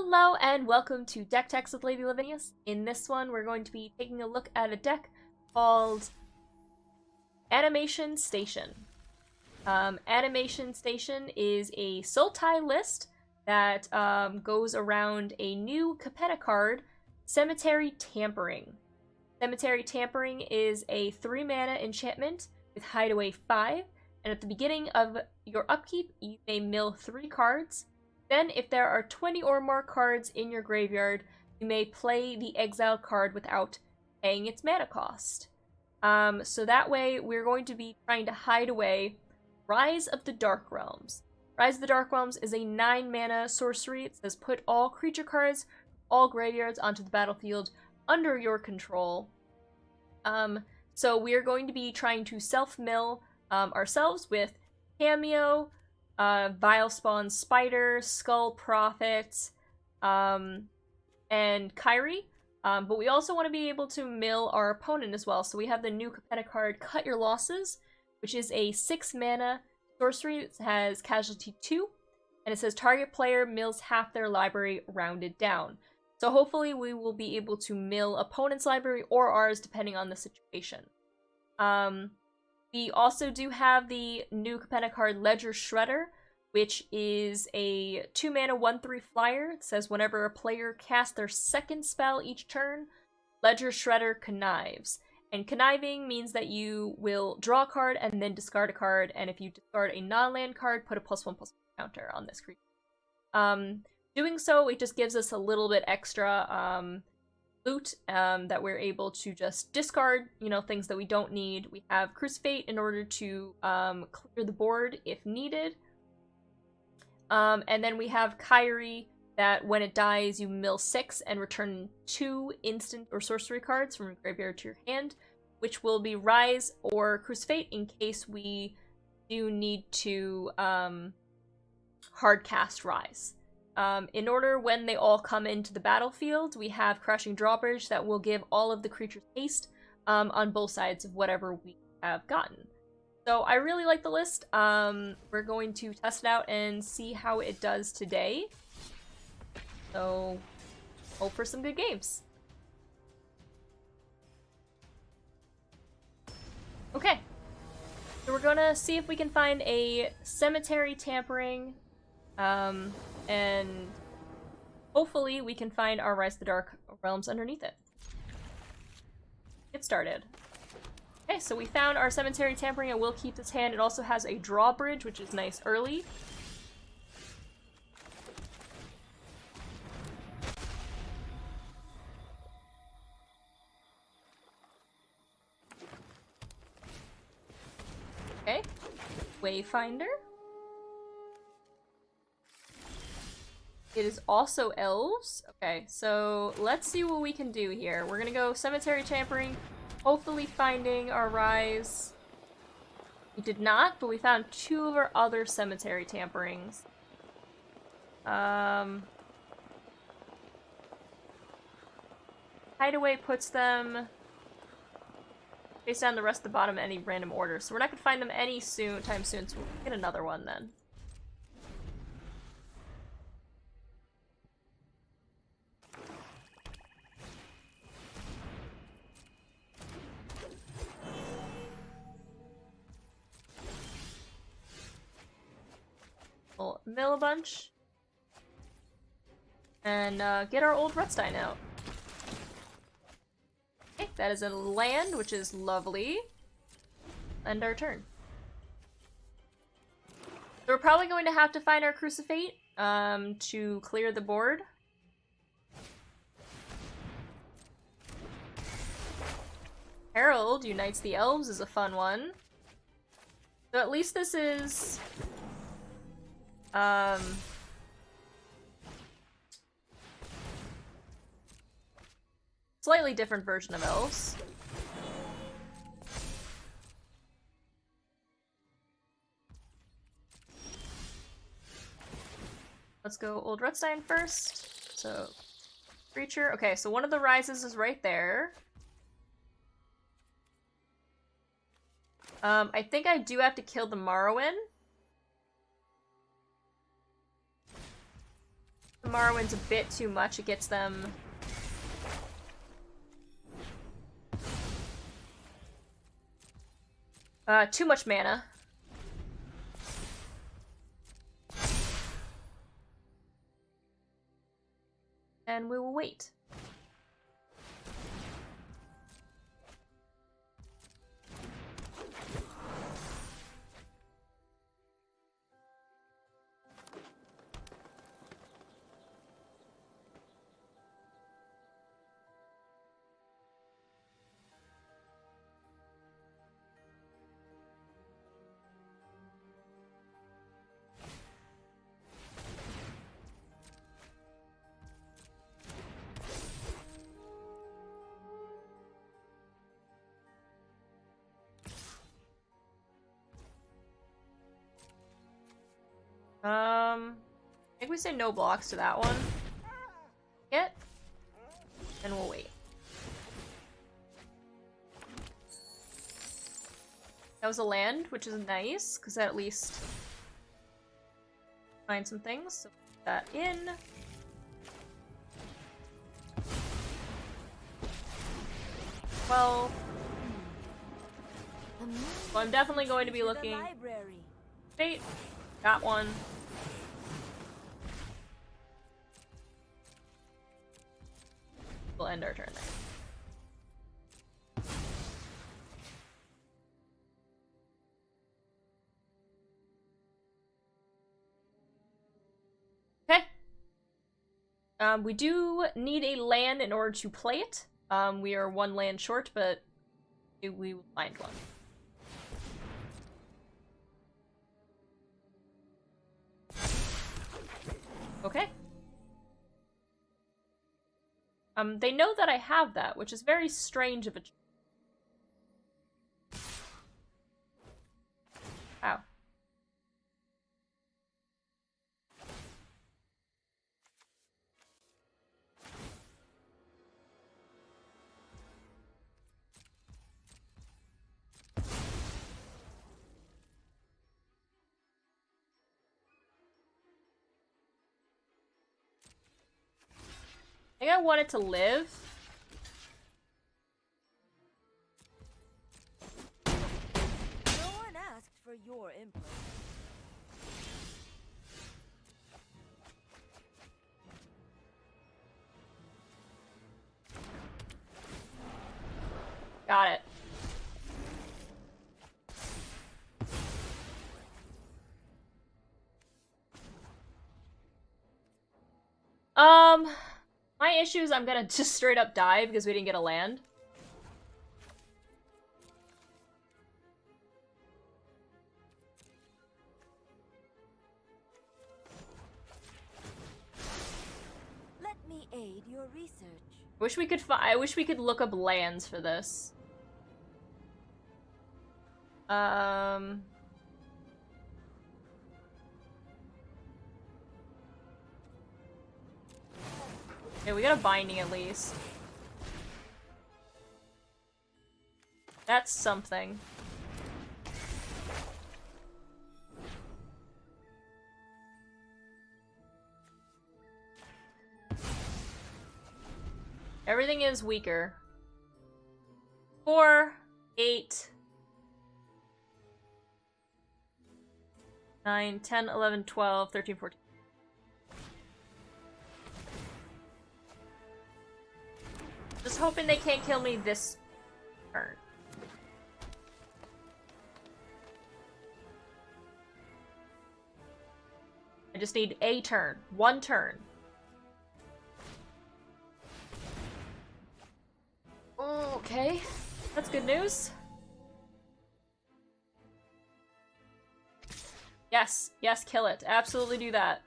Hello and welcome to Deck Techs with Lady Lavinias. In this one, we're going to be taking a look at a deck called Animation Station. Animation Station is a Sultai list that goes around a new Capetta card, Cemetery Tampering. Cemetery Tampering is a 3-mana enchantment with Hideaway 5, and at the beginning of your upkeep, you may mill 3 cards. Then, if there are 20 or more cards in your graveyard, you may play the exiled card without paying its mana cost. So that way, we're going to be trying to hide away Rise of the Dark Realms. Rise of the Dark Realms is a 9-mana sorcery. It says put all creature cards, all graveyards onto the battlefield under your control. So we are going to be trying to self-mill ourselves with Cameo, Vile Spawn Spider, Skull Prophet, and Kyrie. But we also want to be able to mill our opponent as well. So we have the new Capetta card, Cut Your Losses, which is a 6-mana sorcery that has Casualty 2, and it says target player mills half their library rounded down. So hopefully we will be able to mill opponent's library or ours, depending on the situation. We also do have the new Capetta card, Ledger Shredder, which is a 2-mana 1/3 flyer. It says whenever a player casts their second spell each turn, Ledger Shredder connives. And conniving means that you will draw a card and then discard a card, and if you discard a non-land card, put a +1/+1 counter on this creature. Doing so, it just gives us a little bit extra loot that we're able to just discard, things that we don't need. We have Crucifate in order to clear the board if needed. And then we have Kyrie, that when it dies, you mill 6 and return 2 instant or sorcery cards from your graveyard to your hand, which will be Rise or Crucifate in case we do need to hard cast Rise. In order, when they all come into the battlefield, we have Crashing Drawbridge that will give all of the creatures haste on both sides of whatever we have gotten. So I really like the list. We're going to test it out and see how it does today. So hope for some good games. Okay. So we're gonna see if we can find a Cemetery Tampering. And hopefully we can find our Rise of the Dark Realms underneath it. Get started. Okay, so we found our Cemetery Tampering. It will keep this hand. It also has a Drawbridge, which is nice early. Okay, Wayfinder. It is also Elves. Okay, so let's see what we can do here. We're gonna go Cemetery Tampering, hopefully finding our Rise. We did not, but we found 2 of our other Cemetery Tamperings. Hideaway puts them face down the rest of the bottom in any random order, so we're not gonna find them anytime soon, so we'll get another one then. We'll mill a bunch and get our old Rutstein out. Okay, that is a land, which is lovely. End our turn. So we're probably going to have to find our Crucifate to clear the board. Herald unites the Elves is a fun one. So at least this is slightly different version of Elves. Let's go Old Rutstein first. So, creature. Okay, so one of the rises is right there. I think I do have to kill the Morrowind. Morrowind's a bit too much. It gets them... too much mana. And we will wait. I think we say no blocks to that one. Get. And we'll wait. That was a land, which is nice, because that at least find some things. So put that in. Well, I'm definitely going to be looking. Fate. Got one. We'll end our turn there. Okay. We do need a land in order to play it. We are one land short, but we will find one. Okay. They know that I have that, which is very strange of a... Wow. I think I want it to live. No one asked for your input. Got it. My issue is I'm gonna just straight up die because we didn't get a land. Let me aid your research. I wish we could look up lands for this. Yeah, we got a binding at least. That's something. Everything is weaker. 4, 8, 9, 10, 11, 12, 13, 14. Just hoping they can't kill me this turn. I just need a turn. One turn. Okay. That's good news. Yes. Yes, kill it. Absolutely do that.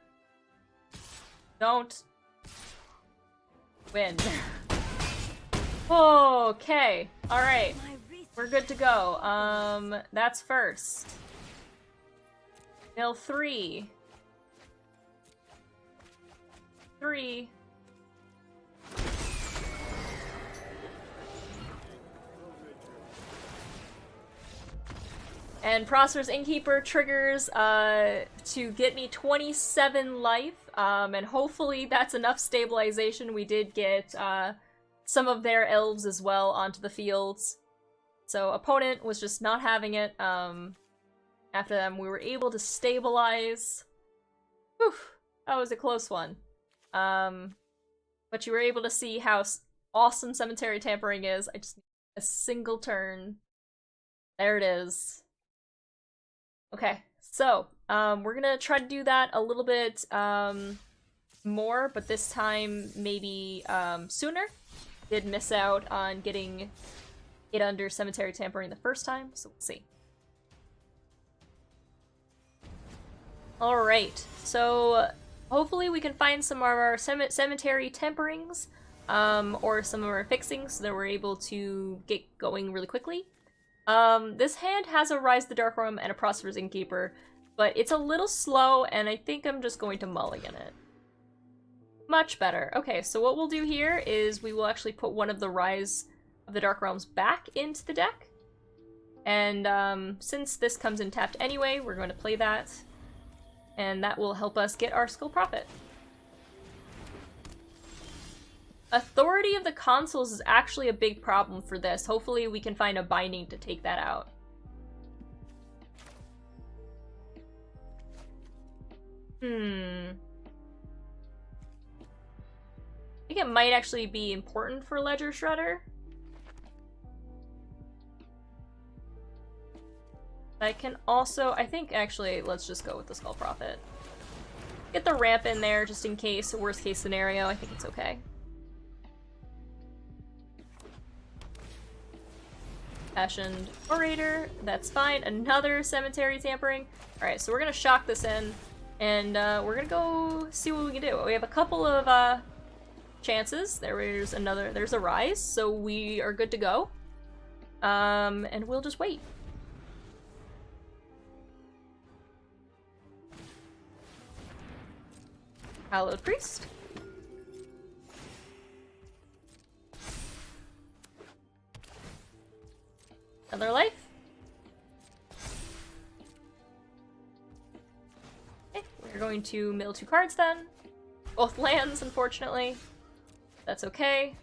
Don't win. Okay. Alright. We're good to go. That's first. Mill 3. 3. And Prosperous Innkeeper triggers to get me 27 life, and hopefully that's enough stabilization. We did get some of their elves as well onto the fields. So opponent was just not having it. After them, we were able to stabilize. Whew, that was a close one. But you were able to see how awesome Cemetery Tampering is. I just need a single turn. There it is. Okay, so we're gonna try to do that a little bit more, but this time maybe sooner. Did miss out on getting it under Cemetery Tampering the first time, so we'll see. Alright, so hopefully we can find some of our Cemetery Temperings, or some of our fixings, so that we're able to get going really quickly. This hand has a Rise the Dark Room and a Prosperous Innkeeper, but it's a little slow, and I think I'm just going to mulligan it. Much better. Okay, so what we'll do here is we will actually put one of the Rise of the Dark Realms back into the deck. And since this comes in tapped anyway, we're going to play that. And that will help us get our Skull Prophet. Authority of the Consuls is actually a big problem for this. Hopefully we can find a binding to take that out. I think it might actually be important for Ledger Shredder. I can also, I think actually, let's just go with the Skull Prophet. Get the ramp in there just in case, worst case scenario, I think it's okay. Passioned Orator, that's fine. Another Cemetery Tampering. Alright, so we're gonna shock this in, and we're gonna go see what we can do. We have a couple of chances. There's a Rise, so we are good to go. And we'll just wait. Hallowed Priest. Another life. Okay, we're going to mill 2 cards then. Both lands, unfortunately. That's okay.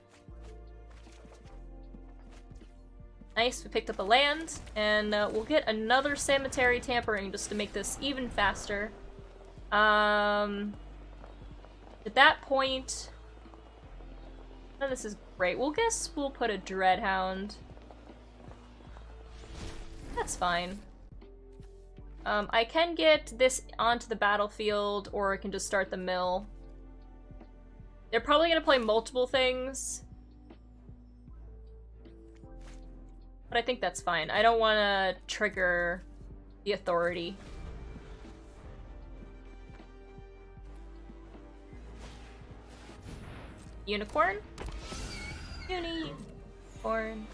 Nice, we picked up a land, and we'll get another Cemetery Tampering just to make this even faster. At that point... Oh, this is great. We'll put a Dreadhound. That's fine. I can get this onto the battlefield, or I can just start the mill. They're probably gonna play multiple things. But I think that's fine. I don't want to trigger the authority. Unicorn? Unicorn.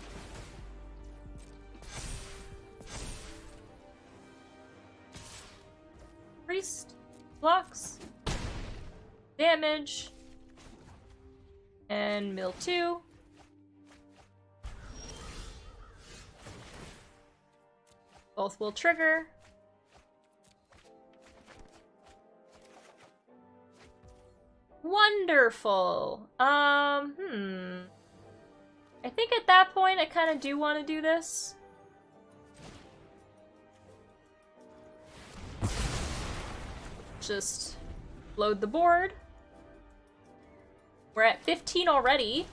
Priest. Blocks. Damage. And mill 2. Both will trigger. Wonderful. I think at that point I kind of do want to do this. Just load the board. We're at 15 already.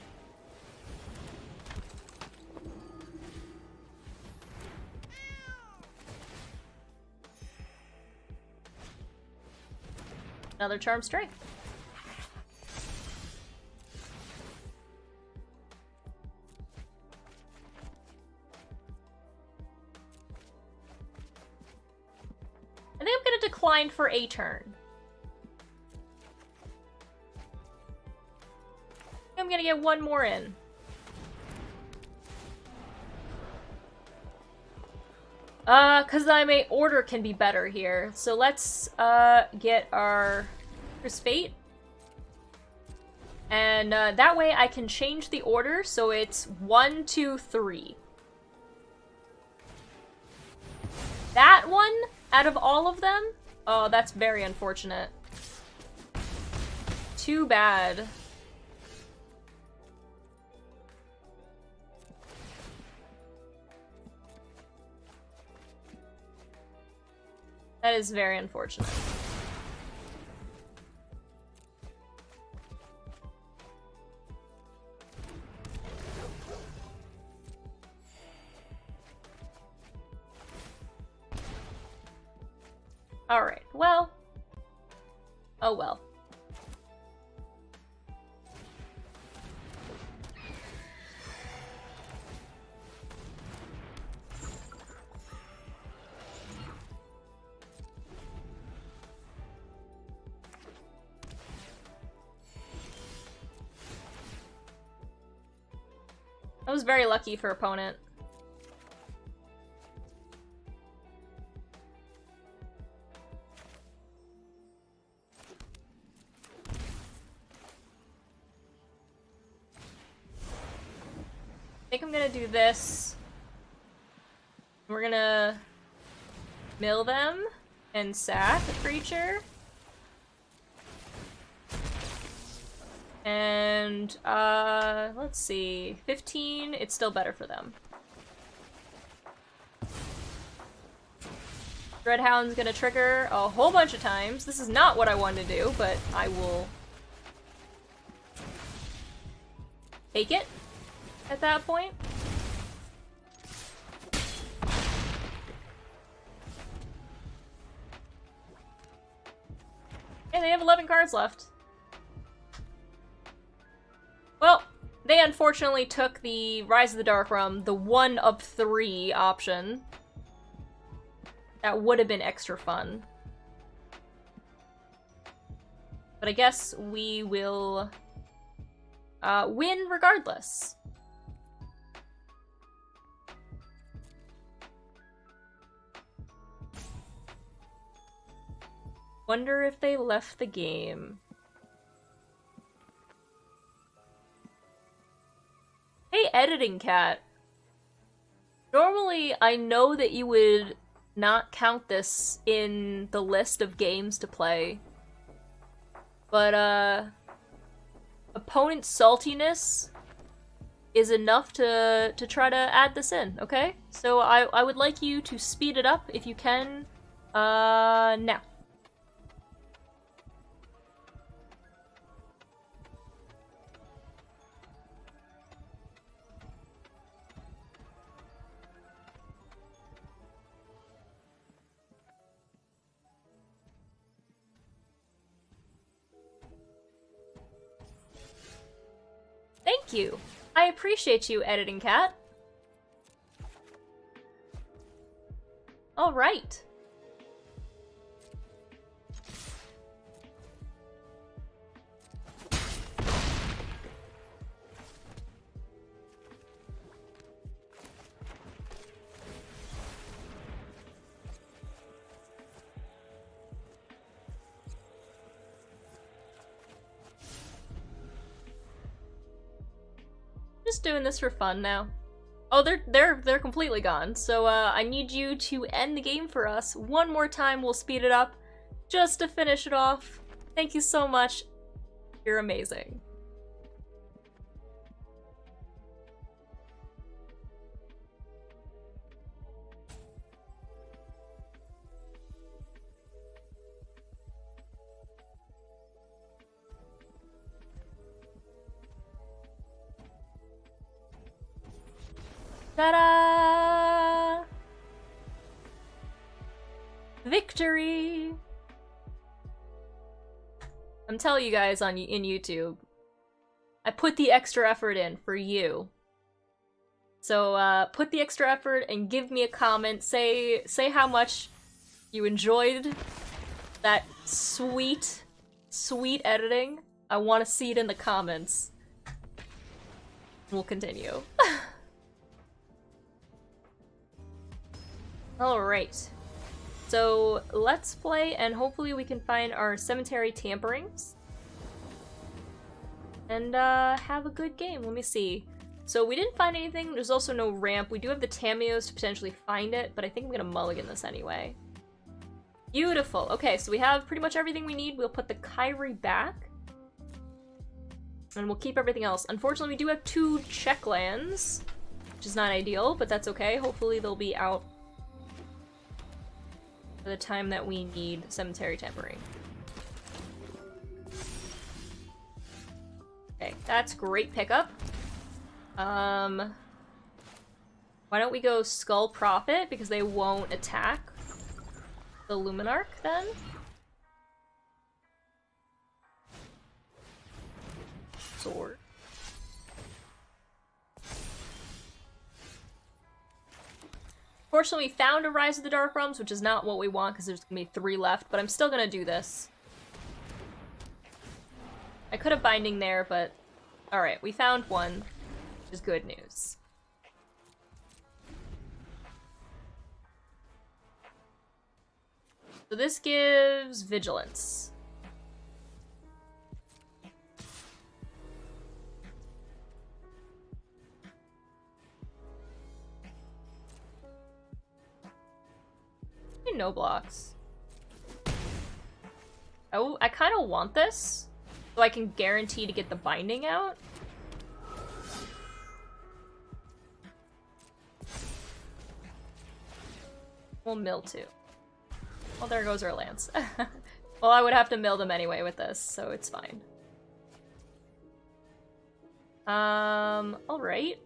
Another Charm Strength. I think I'm gonna decline for a turn. I'm gonna get one more in. Cause my order can be better here. So let's, get our Chris Fate. And, that way I can change the order so it's 1, 2, 3. That one out of all of them? Oh, that's very unfortunate. Too bad. That is very unfortunate. Alright, well. Oh well. That was very lucky for opponent. I think I'm gonna do this. We're gonna mill them and sack a creature. And, let's see. 15, it's still better for them. Dreadhound's gonna trigger a whole bunch of times. This is not what I wanted to do, but I will take it at that point. And they have 11 cards left. Well, they unfortunately took the Rise of the Dark Realm, the 1 of 3 option. That would have been extra fun. But I guess we will win regardless. Wonder if they left the game. Hey, Editing Cat. Normally, I know that you would not count this in the list of games to play. But, opponent saltiness is enough to try to add this in, okay? So I would like you to speed it up if you can, now. Thank you. I appreciate you, Editing Cat. All right. Just doing this for fun now. Oh, they're completely gone. So I need you to end the game for us one more time. We'll speed it up just to finish it off. Thank you so much. You're amazing. Ta-da! Victory! I'm telling you guys in YouTube, I put the extra effort in for you. So put the extra effort and give me a comment. Say how much you enjoyed that sweet editing. I want to see it in the comments. We'll continue. Alright, so let's play and hopefully we can find our cemetery tamperings. And have a good game. Let me see. So we didn't find anything. There's also no ramp. We do have the Tamios to potentially find it, but I think I'm gonna mulligan this anyway. Beautiful. Okay, so we have pretty much everything we need. We'll put the Kyrie back. And we'll keep everything else. Unfortunately, we do have 2 check lands, which is not ideal, but that's okay. Hopefully they'll be out for the time that we need Cemetery Tampering. Okay, that's great pickup. Why don't we go Skull Prophet, because they won't attack the Luminarch then? Sword. Fortunately, we found a Rise of the Dark Realms, which is not what we want because there's gonna be 3 left, but I'm still gonna do this. I could have Binding there, but alright, we found one, which is good news. So this gives Vigilance. No blocks. Oh, I kind of want this, so I can guarantee to get the Binding out. We'll mill 2. Well, there goes our lands. Well, I would have to mill them anyway with this, so it's fine. Alright.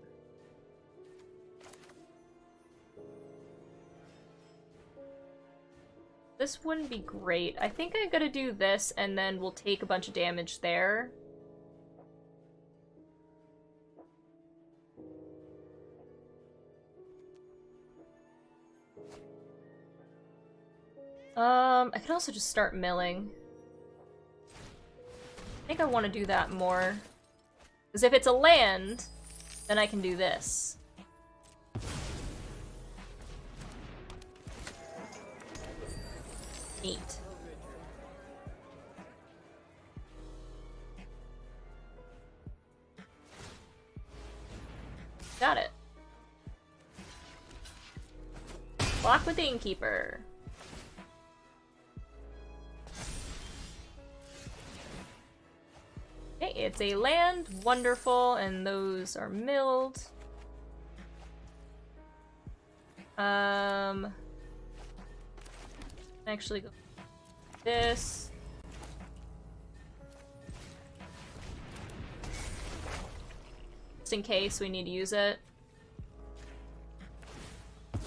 This wouldn't be great. I think I'm gonna do this, and then we'll take a bunch of damage there. I can also just start milling. I think I want to do that more. Because if it's a land, then I can do this. Neat. Got it. Block with the Innkeeper. Okay, it's a land. Wonderful, and those are milled. Actually go this. Just in case we need to use it. You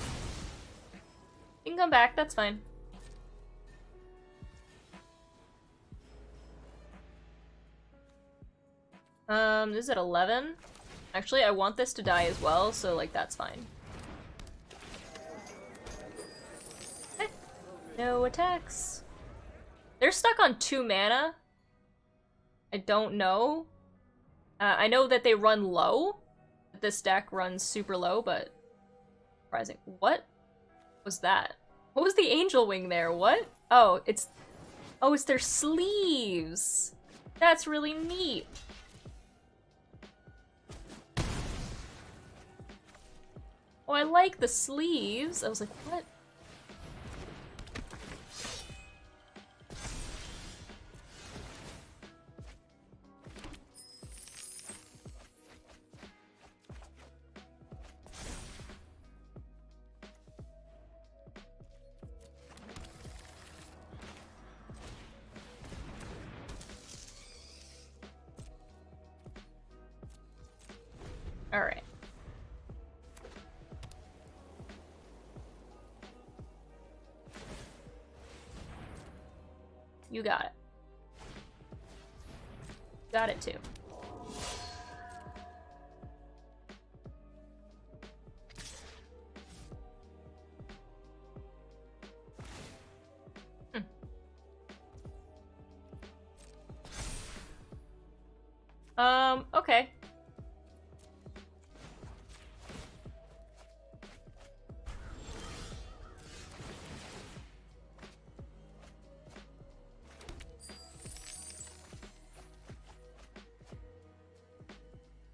can come back, that's fine. This is at 11. Actually, I want this to die as well, so like that's fine. No attacks. They're stuck on 2 mana. I don't know. I know that they run low. This deck runs super low, but surprising. What was that? What was the angel wing there? What? Oh, it's their sleeves. That's really neat. Oh, I like the sleeves. I was like, what? All right. You got it. Got it too. Okay.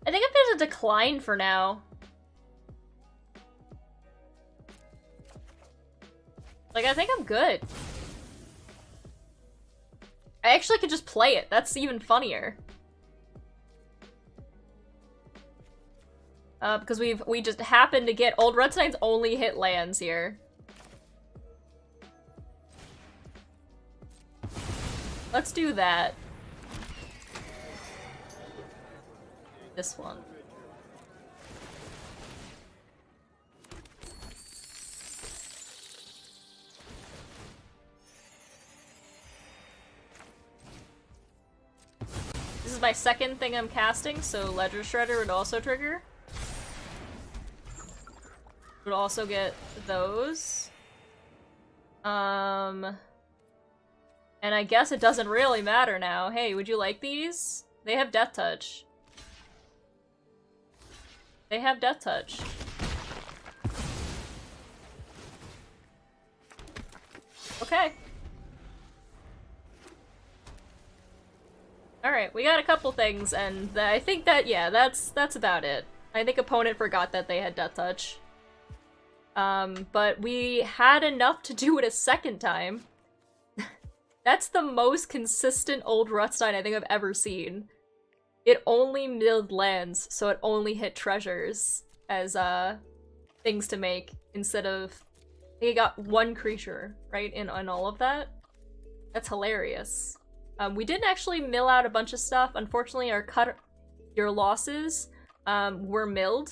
I think if there's a decline for now. Like, I think I'm good. I actually could just play it. That's even funnier. Because we just happened to get old Rutstein's only hit lands here. Let's do that. This one. This is my second thing I'm casting, so Ledger Shredder would also trigger. Would also get those. And I guess it doesn't really matter now. Hey, would you like these? They have Death Touch. They have Death Touch. Okay. Alright, we got a couple things, and I think that, yeah, that's about it. I think opponent forgot that they had Death Touch. But we had enough to do it a second time. That's the most consistent old Rutstein I think I've ever seen. It only milled lands, so it only hit treasures as things to make instead of... I think it got one creature, right, in all of that. That's hilarious. We didn't actually mill out a bunch of stuff. Unfortunately, your losses were milled,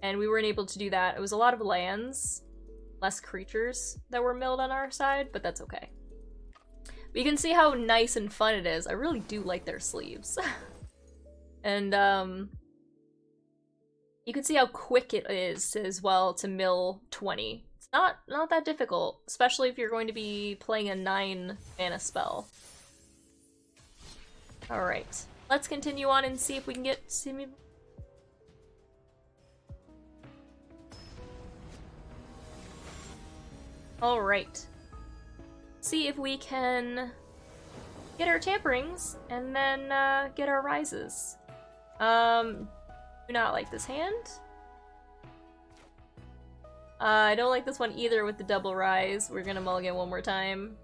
and we weren't able to do that. It was a lot of lands, less creatures that were milled on our side, but that's okay. But you can see how nice and fun it is. I really do like their sleeves. And you can see how quick it is as well to mill 20. It's not that difficult, especially if you're going to be playing a 9 mana spell. Alright, let's continue on and see if we can get Alright. See if we can get our tamperings and then get our rises. Do not like this hand. I don't like this one either with the double rise. We're gonna mulligan one more time.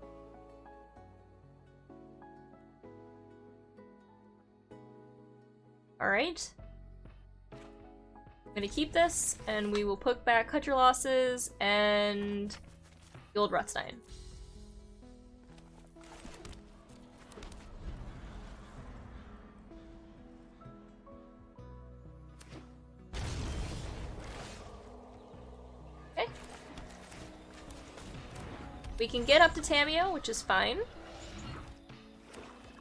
Alright. I'm gonna keep this, and we will put back Cut Your Losses and the old Rutstein. Okay. We can get up to Tamiyo, which is fine.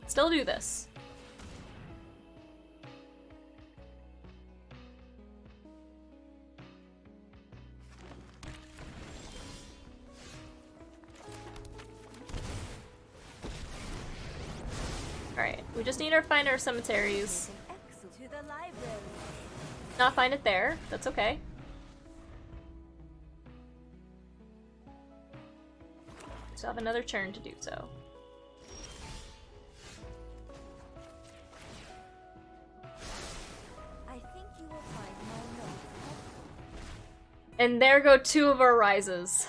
Still do this. Alright, we just need to find our cemeteries. Not find it there, that's okay. Still have another turn to do so. I think you will find my note. And there go 2 of our rises.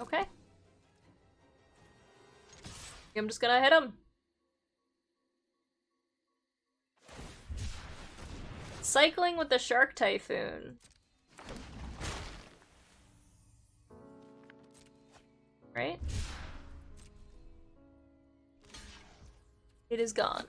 Okay. I'm just gonna hit him. Cycling with the Shark Typhoon. Right? It is gone.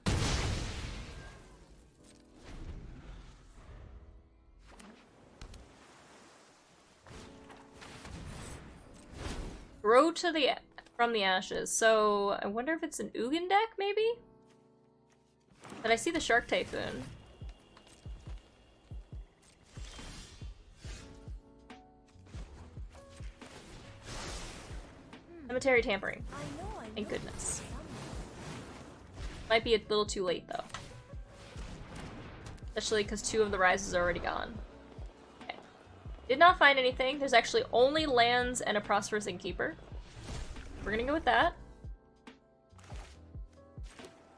Grow to the from the ashes. So I wonder if it's an Ugin deck, maybe? But I see the Shark Typhoon. Cemetery Tampering. Thank goodness. Might be a little too late though. Especially because 2 of the rises are already gone. Okay. Did not find anything. There's actually only lands and a Prosperous Innkeeper. We're gonna go with that.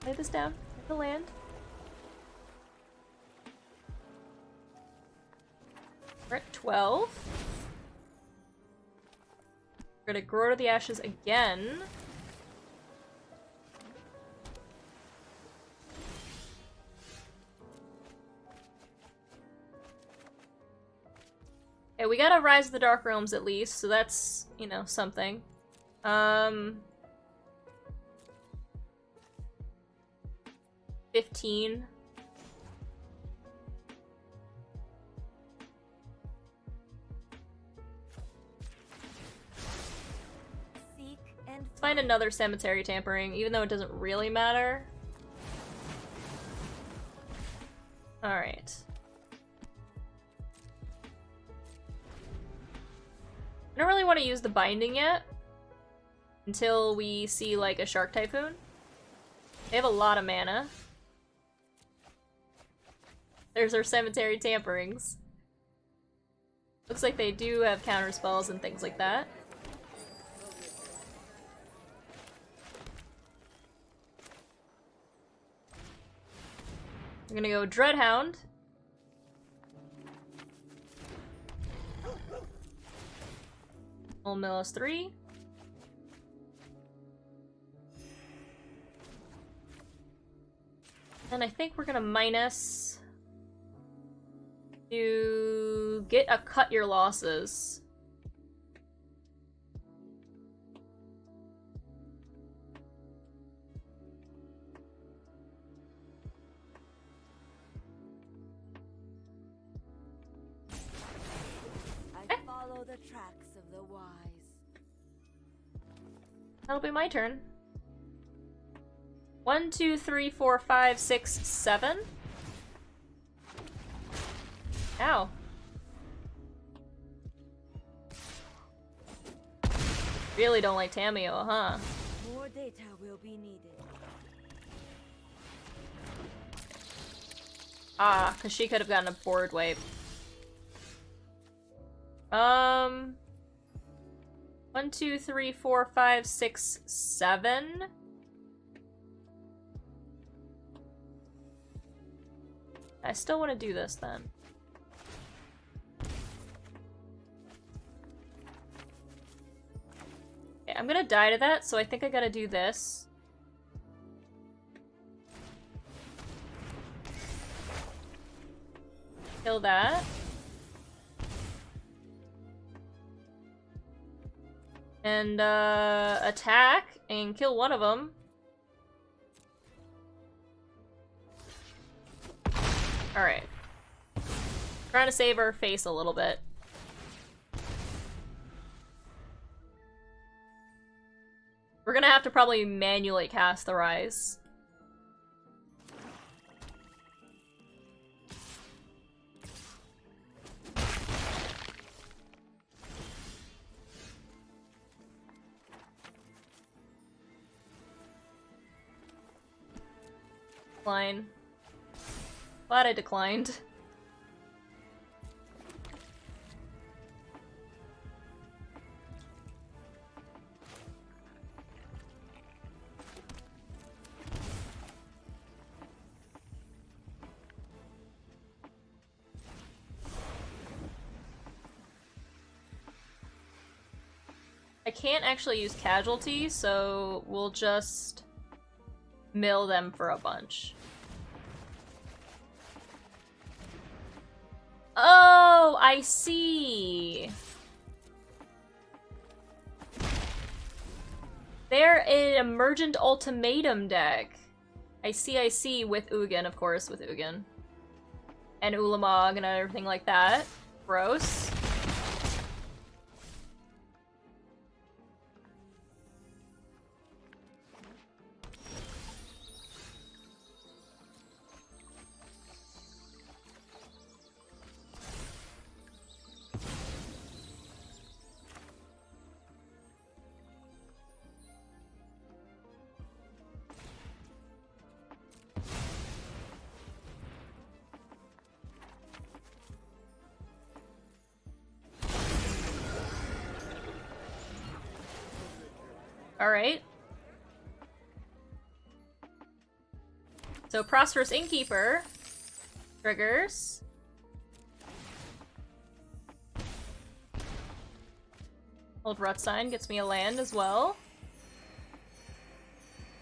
Lay this down. Hit the land. We're at 12. We're gonna grow to the ashes again. Okay, we gotta Rise of the Dark Realms at least, so that's, you know, something. 15. Seek and Let's find another Cemetery Tampering, even though it doesn't really matter. Alright. I don't really want to use the Binding yet. Until we see, like, a Shark Typhoon. They have a lot of mana. There's our Cemetery Tamperings. Looks like they do have counterspells and things like that. I'm gonna go Dreadhound. Full mill is 3. And I think we're gonna minus to get a cut your losses. I follow the tracks of the wise. That'll be my turn. 1, 2, 3, 4, 5, 6, 7. Ow. Really don't like Tamio, huh? More data will be needed. Ah, because she could have gotten a board wipe. 1, 2, 3, 4, 5, 6, 7. I still want to do this then. Okay, I'm gonna die to that, so I think I gotta do this. Kill that. And, attack and kill one of them. Alright. Trying to save our face a little bit. We're gonna have to probably manually cast the Rise. Decline. Glad I declined. I can't actually use casualty, so we'll just mill them for a bunch. Oh, I see. They're an Emergent Ultimatum deck. I see, with Ugin, of course, with Ugin. And Ulamog and everything like that. Gross. Alright. So Prosperous Innkeeper triggers. Old Rutstein gets me a land as well.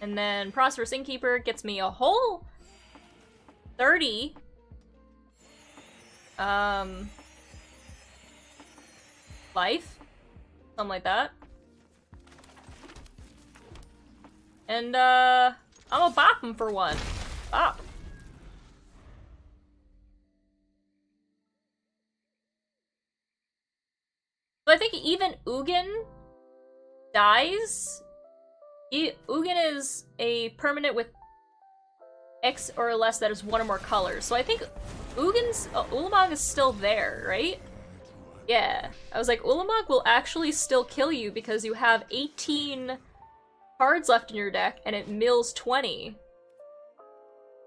And then Prosperous Innkeeper gets me a whole 30. Life. Something like that. And, I'm gonna bop him for one. Bop. So I think even Ugin dies. Ugin is a permanent with X or less that is one or more colors. So I think Ugin's Ulamog is still there, right? Yeah. I was like, Ulamog will actually still kill you because you have 18 cards left in your deck and it mills 20.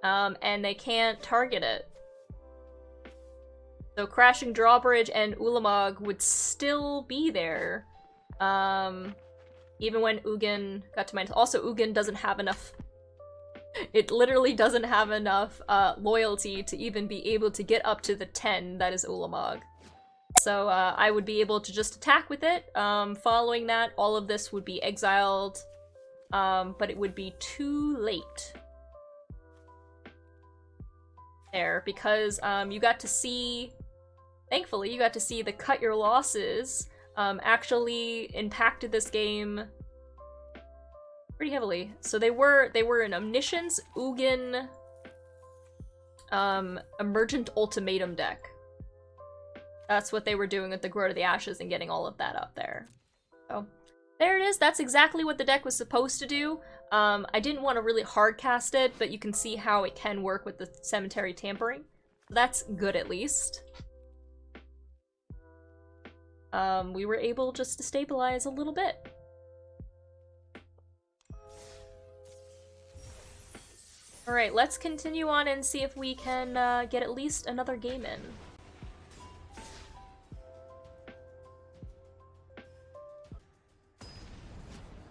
And they can't target it. So Crashing Drawbridge and Ulamog would still be there. Even when Ugin got to mine. Also, Ugin doesn't have enough. It literally doesn't have enough loyalty to even be able to get up to the 10 that is Ulamog. So I would be able to just attack with it. Following that, all of this would be exiled. But it would be too late. There, because you got to see, thankfully, you got to see the cut your losses actually impacted this game pretty heavily. So they were an Omniscience, Ugin, Emergent Ultimatum deck. That's what they were doing with the Grow to the Ashes and getting all of that up there. So there it is. That's exactly what the deck was supposed to do. I didn't want to really hard cast it, but you can see how it can work with the Cemetery Tampering. That's good, at least. We were able just to stabilize a little bit. Alright, let's continue on and see if we can get at least another game in.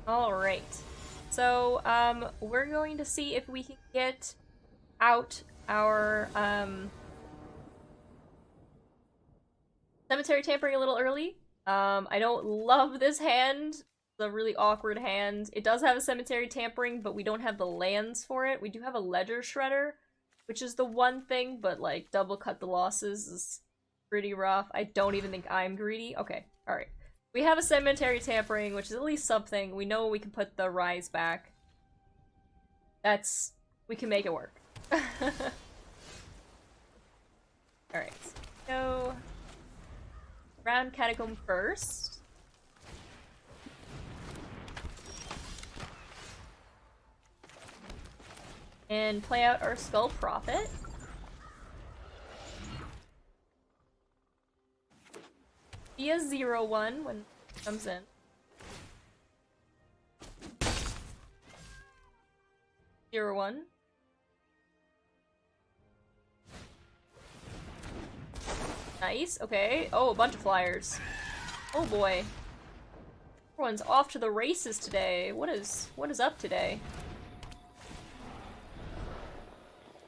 Alright. So, we're going to see if we can get out our, Cemetery Tampering a little early. I don't love this hand. It's a really awkward hand. It does have a Cemetery Tampering, but we don't have the lands for it. We do have a Ledger Shredder, which is the one thing, but, like, double cut the losses is pretty rough. I don't even think I'm greedy. Okay, alright. We have a Cemetery Tampering, which is at least something. We know we can put the Rise back. We can make it work. Alright, so round Catacomb first. And play out our Skull Prophet. Be a 0/1 when it comes in. Zero one. Nice, okay. Oh, a bunch of flyers. Oh boy. Everyone's off to the races today. What is up today?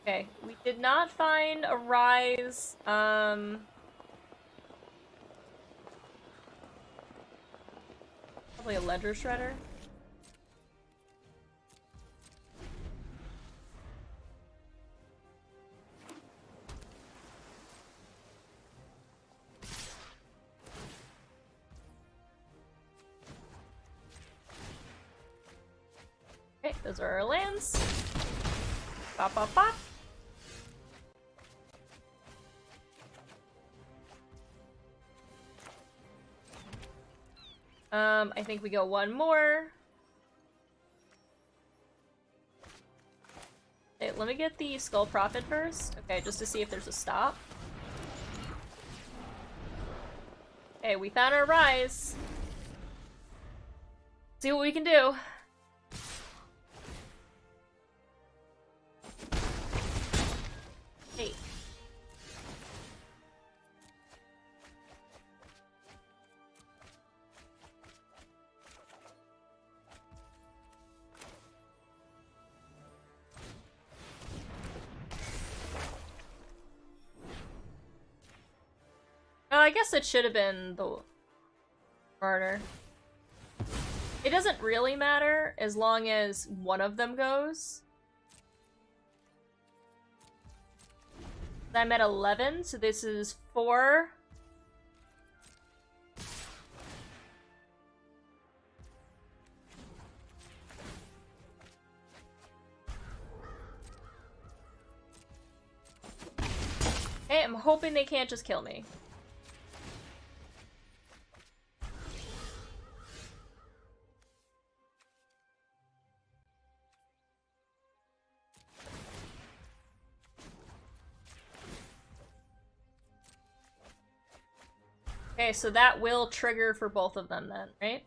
Okay, we did not find a Rise, probably a Ledger Shredder. Okay, those are our lands. Bop, bop, bop. I think we go one more. Okay, let me get the Skull Prophet first. Okay, just to see if there's a stop. Okay, we found our Rise. See what we can do. Hey. I guess it should have been the martyr. It doesn't really matter as long as one of them goes. I'm at 11, so this is 4. Okay, I'm hoping they can't just kill me. Okay, so that will trigger for both of them then, right?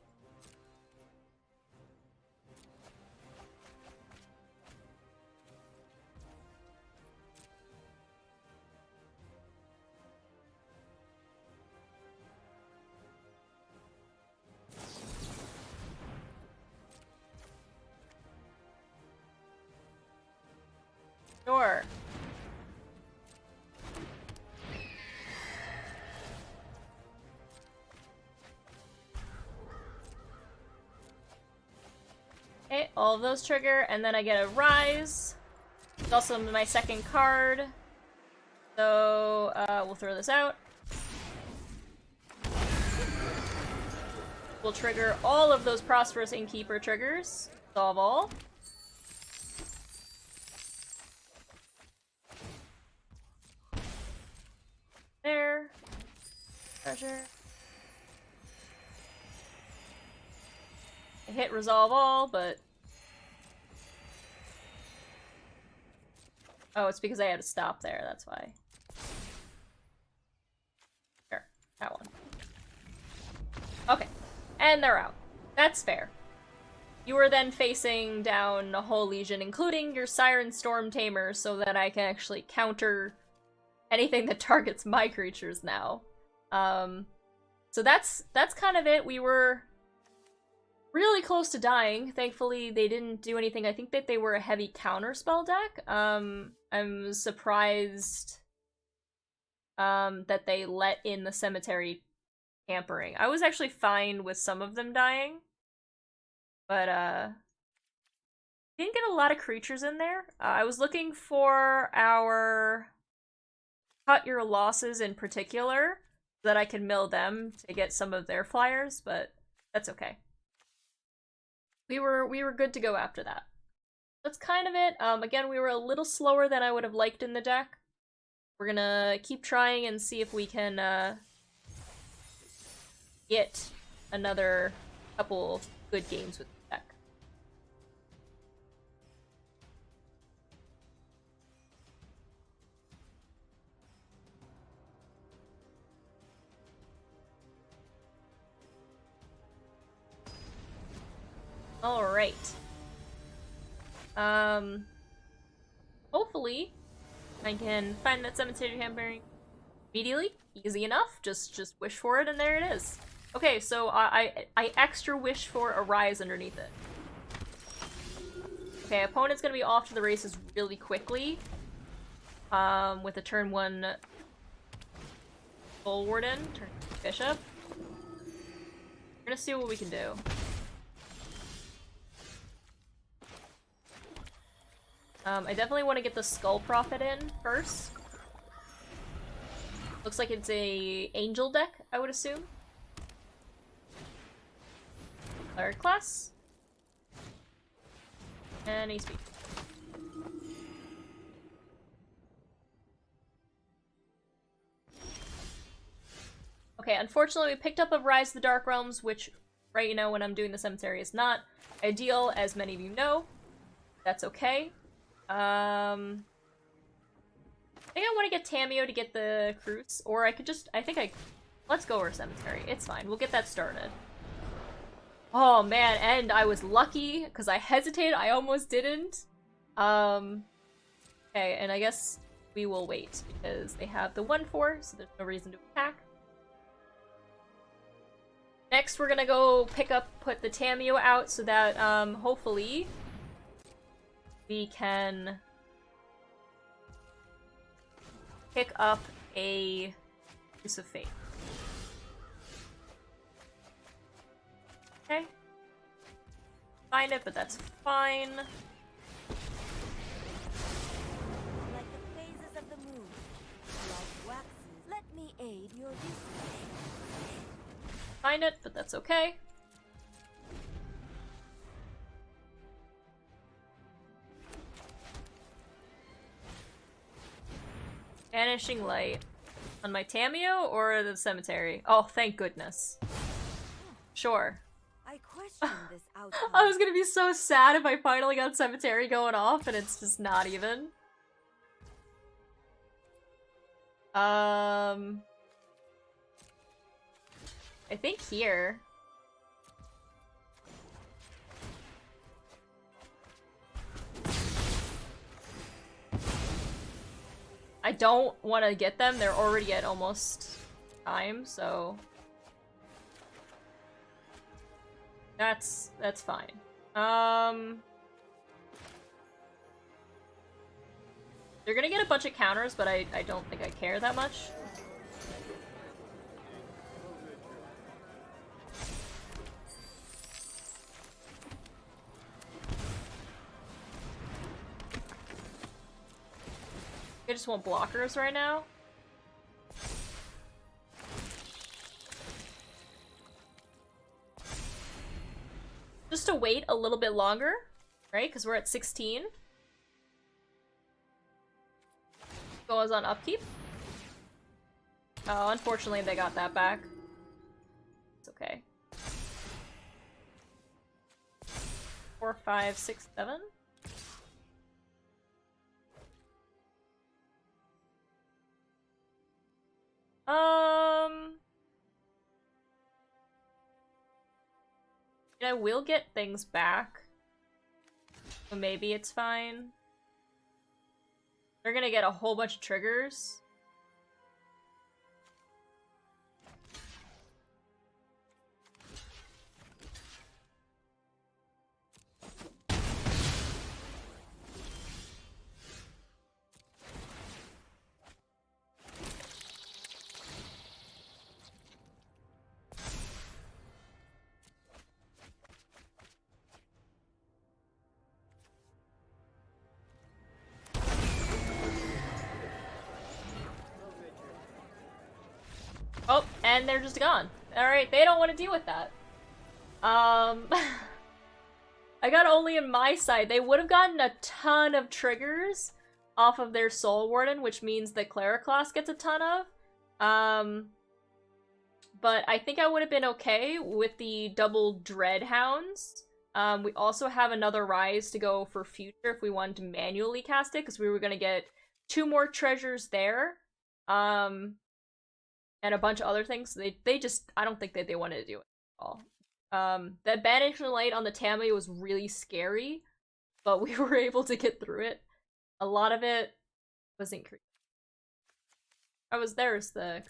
Sure. Okay, all of those trigger, and then I get a rise. It's also my second card. So, we'll throw this out. We'll trigger all of those Prosperous Innkeeper triggers. Solve all. There. Treasure. I hit resolve all, but... Oh, it's because I had to stop there, that's why. Sure, that one. Okay, and they're out. That's fair. You are then facing down a whole legion, including your Siren Storm Tamer, so that I can actually counter anything that targets my creatures now. So that's kind of it. We were really close to dying. Thankfully, they didn't do anything. I think that they were a heavy counterspell deck. I'm surprised that they let in the cemetery tampering. I was actually fine with some of them dying, but didn't get a lot of creatures in there. I was looking for our Cut Your Losses in particular, so that I could mill them to get some of their flyers, but that's okay. We were good to go after that. That's kind of it. Again, we were a little slower than I would have liked in the deck. We're gonna keep trying and see if we can get another couple good games with the deck. Alright. Hopefully I can find that cemetery tampering immediately. Easy enough. Just wish for it and there it is. Okay, so I extra wish for a rise underneath it. Okay, opponent's gonna be off to the races really quickly. With a turn 1 Soul Warden, turn 2 Bishop. We're gonna see what we can do. I definitely want to get the Skull Prophet in first. Looks like it's a angel deck, I would assume. Cleric class. And HP. Okay, unfortunately we picked up a Rise of the Dark Realms, which right now when I'm doing the cemetery is not ideal, as many of you know. That's okay. I think I want to get Tamio to get the Cruce, or I could just, let's go over Cemetery. It's fine, we'll get that started. Oh man, and I was lucky, because I hesitated, I almost didn't. Okay, and I guess we will wait, because they have the 1/4, so there's no reason to attack. Next, we're gonna go put the Tamio out, so that, hopefully we can pick up a Cruce of Fate. Okay. Find it, but that's fine. Like the phases of the moon, like waxes. Let me aid your research. Find it, but that's okay. Vanishing light. On my Tameo or the cemetery? Oh, thank goodness. Sure. I question this outcome. I was gonna be so sad if I finally got cemetery going off and it's just not even. I think here. I don't want to get them. They're already at almost time, so that's fine. They're gonna get a bunch of counters, but I don't think I care that much. I just want blockers right now. Just to wait a little bit longer, right? Because we're at 16. Goes on upkeep. Oh, unfortunately they got that back. It's okay. 4, 5, 6, 7. I will get things back. So maybe it's fine. They're gonna get a whole bunch of triggers. Oh, and they're just gone. Alright, they don't want to deal with that. I got only in my side. They would have gotten a ton of triggers off of their Soul Warden, which means the Cleric class gets a ton of. But I think I would have been okay with the double Dread Hounds. We also have another Rise to go for future if we wanted to manually cast it, because we were going to get 2 more treasures there. And a bunch of other things. They just, I don't think that they wanted to do it at all. That Banishing Light on the Tammy was really scary, but we were able to get through it. A lot of it wasn't creepy. There's the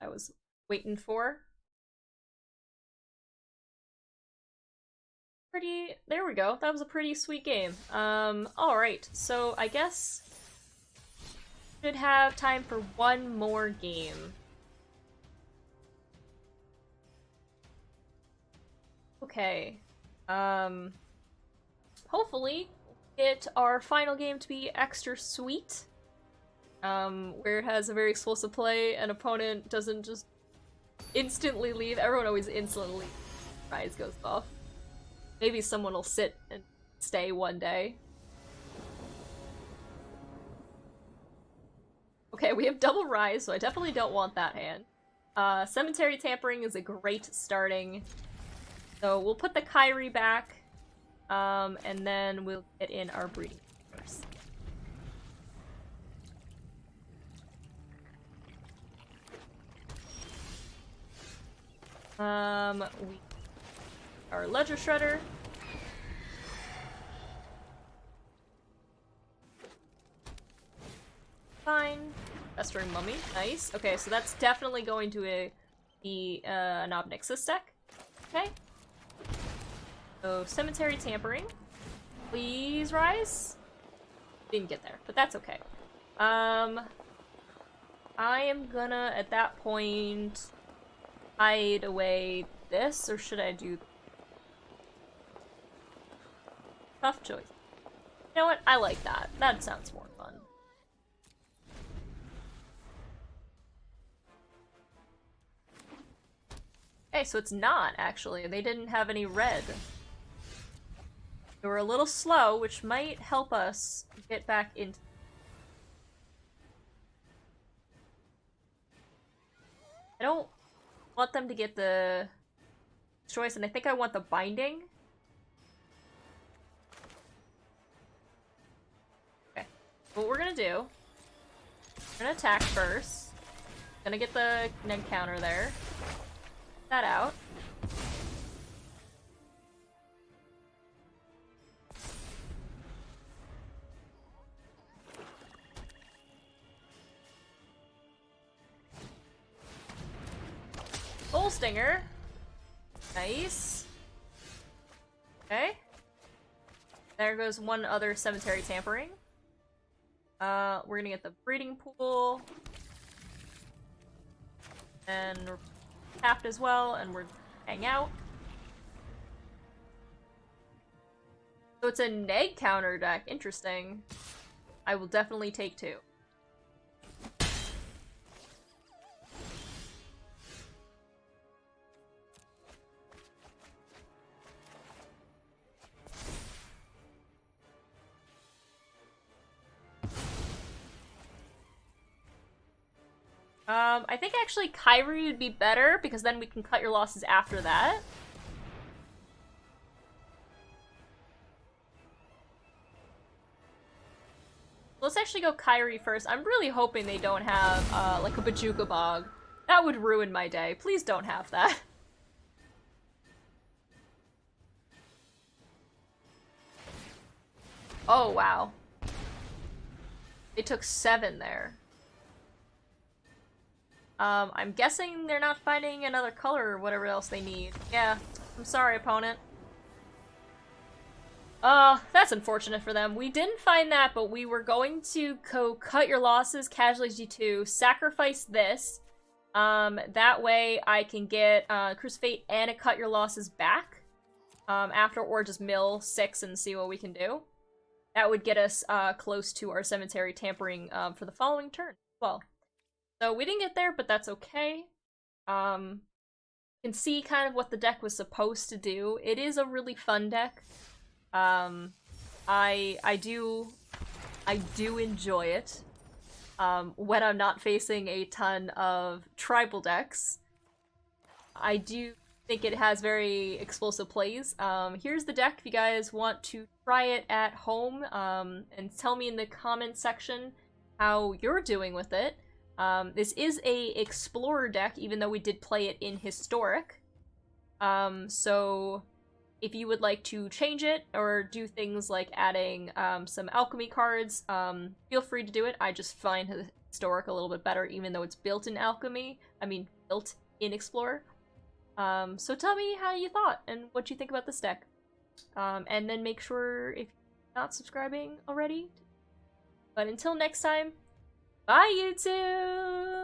I was waiting for. There we go. That was a pretty sweet game. Alright, so I guess should have time for one more game. Okay. Hopefully get our final game to be extra sweet. Where it has a very explosive play, an opponent doesn't just instantly leave. Everyone always instantly leaves. Rise goes off. Maybe someone will sit and stay one day. Okay, we have double Rise, so I definitely don't want that hand. Cemetery Tampering is a great starting. So we'll put the Kyrie back, and then we'll get in our breeding first. Our Ledger Shredder. Fine. Festering Mummy. Nice. Okay, so that's definitely going to be an Obnixus deck. Okay. So, Cemetery Tampering. Please rise. Didn't get there, but that's okay. I am gonna, at that point, hide away this, or should I do... Tough choice. You know what? I like that. That sounds more fun. Okay, so it's not, actually. They didn't have any red. They were a little slow, which might help us get back into... I don't want them to get the choice, and I think I want the binding. Okay. What we're gonna do, we're gonna attack first. Gonna get the neg counter there. That out. Soul Stinger. Nice. Okay. There goes one other cemetery tampering. We're gonna get the breeding pool. And we're tapped as well, and we're hang out. So it's a neg counter deck. Interesting. I will definitely take two. I think actually Kyrie would be better, because then we can cut your losses after that. Let's actually go Kyrie first. I'm really hoping they don't have, like a Bajuka Bog. That would ruin my day. Please don't have that. Oh, wow. They took 7 there. I'm guessing they're not finding another color or whatever else they need. Yeah, I'm sorry, opponent. That's unfortunate for them. We didn't find that, but we were going to cut your losses, casualty 2, sacrifice this. That way I can get Crucifate and a cut your losses back after, or just mill 6 and see what we can do. That would get us close to our cemetery tampering for the following turn. Well. So we didn't get there, but that's okay. You can see kind of what the deck was supposed to do. It is a really fun deck. I do enjoy it. When I'm not facing a ton of tribal decks. I do think it has very explosive plays. Here's the deck if you guys want to try it at home, and tell me in the comment section how you're doing with it. This is a Explorer deck, even though we did play it in Historic. So if you would like to change it, or do things like adding some Alchemy cards, feel free to do it. I just find Historic a little bit better, even though it's built in Alchemy. I mean, built in Explorer. So tell me how you thought, and what you think about this deck. And then make sure, if you're not subscribing already. But until next time, bye, YouTube!